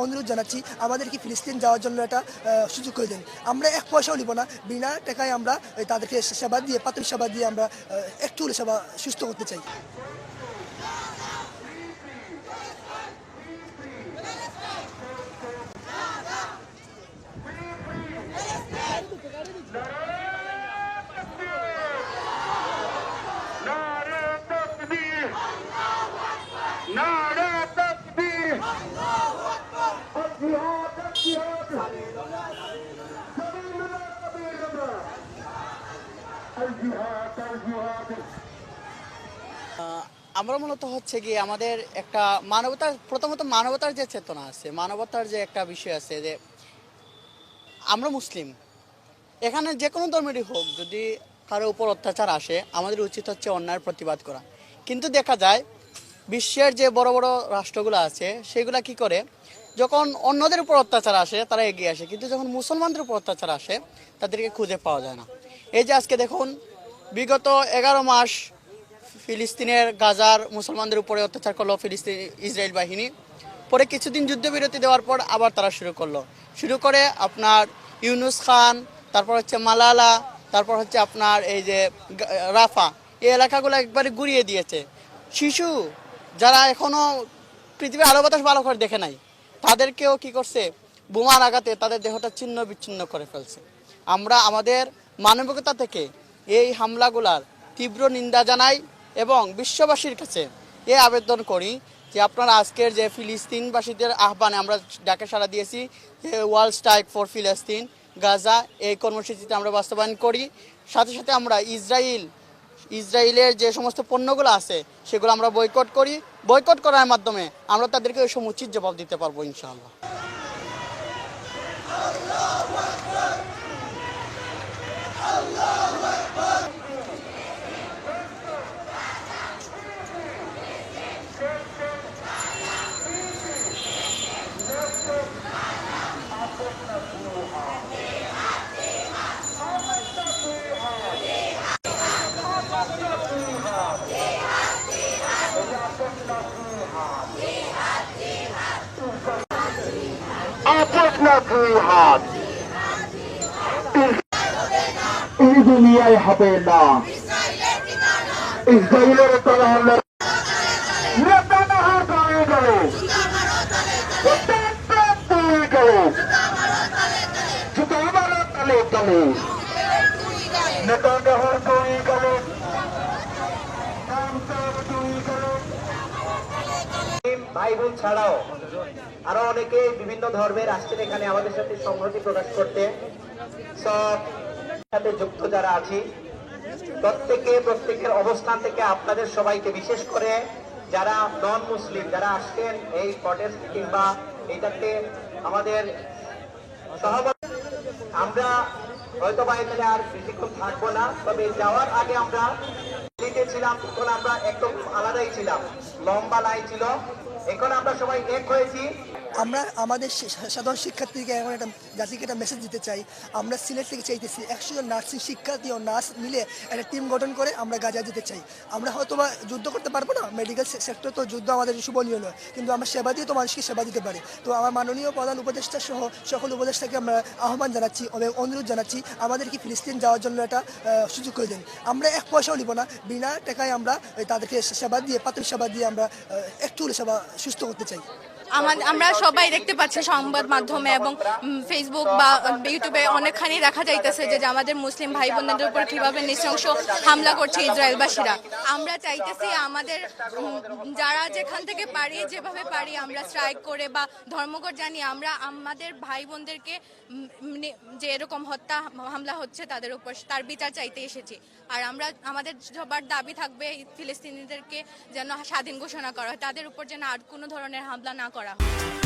অনুরোধ জানাচ্ছি আমাদেরকে ফিলিস্তিন যাওয়ার জন্য একটা সুযোগ করে দেন। আমরা এক পয়সাও নিব না, বিনা টাকায় আমরা তাদেরকে সেবা দিয়ে, প্রাথমিক সেবা দিয়ে আমরা একটু সেবা সুস্থ করতে চাই। আমরা মূলত হচ্ছে কি আমাদের একটা মানবতার, প্রথমত মানবতার যে চেতনা আছে, মানবতার যে একটা বিষয় আছে যে আমরা মুসলিম, এখানে যে কোনো ধর্মেরই হোক, যদি কারো উপর অত্যাচার আসে আমাদের উচিত হচ্ছে অন্যায়ের প্রতিবাদ করা। কিন্তু দেখা যায় বিশ্বের যে বড় বড় রাষ্ট্রগুলো আছে সেগুলা কি করে, যখন অন্যদের উপর অত্যাচার আসে তারা এগিয়ে আসে, কিন্তু যখন মুসলমানদের উপর অত্যাচার আসে তাদেরকে খুঁজে পাওয়া যায় না। এই যে আজকে দেখুন, বিগত 11 মাস ফিলিস্তিনের গাজার মুসলমানদের উপরে অত্যাচার করলো ফিলিস্তিন ইসরায়েল বাহিনী, পরে কিছুদিন যুদ্ধবিরতি দেওয়ার পর আবার তারা শুরু করে আপনার ইউনুস খান, তারপর হচ্ছে মালালা, তারপর হচ্ছে আপনার এই যে রাফা, এই এলাকাগুলো একবারে গুড়িয়ে দিয়েছে। শিশু যারা এখনো পৃথিবীর আলো বাতাস ভালো করে দেখে নাই, তাদেরকেও কি করছে, বোমার আঘাতে তাদের দেহটা ছিন্ন বিচ্ছিন্ন করে ফেলছে। আমরা আমাদের মানবিকতা থেকে এই হামলাগুলার তীব্র নিন্দা জানাই এবং বিশ্ববাসীর কাছে এ আবেদন করি যে আপনারা আজকের যে ফিলিস্তিনবাসীদের আহ্বানে আমরা ডাকে সাড়া দিয়েছি যে ওয়ার্ল্ড স্ট্রাইক ফর ফিলিস্তিন গাজা, এই কর্মসূচিতে আমরা বাস্তবায়ন করি। সাথে সাথে আমরা ইসরায়েলের যে সমস্ত পণ্যগুলো আছে সেগুলো আমরা বয়কট করি। বয়কট করার মাধ্যমে আমরা তাদেরকে ওই সমুচিত জবাব দিতে পারবো ইনশাআল্লাহ। এই দুনিয়ায় হবে না ইসরায়েলের তরহলে নেতানিয়াহু তলে গেল, জুতো মারো তলে তলে, নেতানিয়াহু তলে গেল, ভাই বোন ছাড়াও আরো অনেকে বিভিন্ন ধর্মের আসছেন এখানে আমাদের সাথে সংহতি প্রকাশ করতে। সব সাথে যুক্ত যারা আছি প্রত্যেকের অবস্থান থেকে আপনাদের সবাইকে, বিশেষ করে যারা নন মুসলিম যারা আসছেন এই প্রটেস্ট কিংবা এইটাতে আমাদের সহমত, আমরা হয়তো বা এখানে আর বেশিক্ষণ থাকবো না, তবে যাওয়ার আগে আমরা ছিলাম, তখন আমরা একদম আলাদাই ছিলাম, লম্বা লাইন ছিল, এখন আমরা সবাই এক হয়েছি। আমরা আমাদের সাধারণ শিক্ষার্থীকে এখন একটা জাতিকে একটা মেসেজ দিতে চাই। আমরা সিলেট থেকে চাইতেছি 100 জন নার্সিং শিক্ষার্থী ও নার্স মিলে একটা টিম গঠন করে আমরা গাজা যেতে চাই। আমরা হয়তো বা যুদ্ধ করতে পারবো না, মেডিকেল সেক্টর তো যুদ্ধ আমাদের শুভনীয় নয়, কিন্তু আমরা সেবা দিয়ে তো মানুষকে সেবা দিতে পারি। তো আমার মাননীয় প্রধান উপদেষ্টা সহ সকল উপদেষ্টাকে আমরা আহ্বান জানাচ্ছি, অনুরোধ জানাচ্ছি আমাদেরকে ফিলিস্তিন যাওয়ার জন্য একটা সুযোগ করে দেন। আমরা এক পয়সাও নিব না, বিনা টাকায় আমরা তাদেরকে সেবা দিয়ে, প্রাথমিক সেবা দিয়ে আমরা একটু সেবা সুস্থ করতে চাই। আমরা সবাই দেখতে পাচ্ছি সংবাদ মাধ্যমে এবং ফেসবুক বা ইউটিউবে অনেকখানি দেখা যাইতেছে যে আমাদের মুসলিম ভাই বোনদের উপর কিভাবে নৃশংস হামলা করছে ইসরায়েলবাসীরা। আমরা চাইতেছি আমাদের যারা যেখান থেকে পারি, যেভাবে পারি আমরা স্ট্রাইক করে বা ধর্মঘট জানিয়ে আমরা আমাদের ভাই বোনদেরকে যে এরকম হত্যা হামলা হচ্ছে তাদের উপর তার বিচার চাইতে এসেছি। আর আমরা আমাদের সবার দাবি থাকবে ফিলিস্তিনিদেরকে যেন স্বাধীন ঘোষণা করা হয়, তাদের উপর যেন আর কোনো ধরনের হামলা না করা হয়।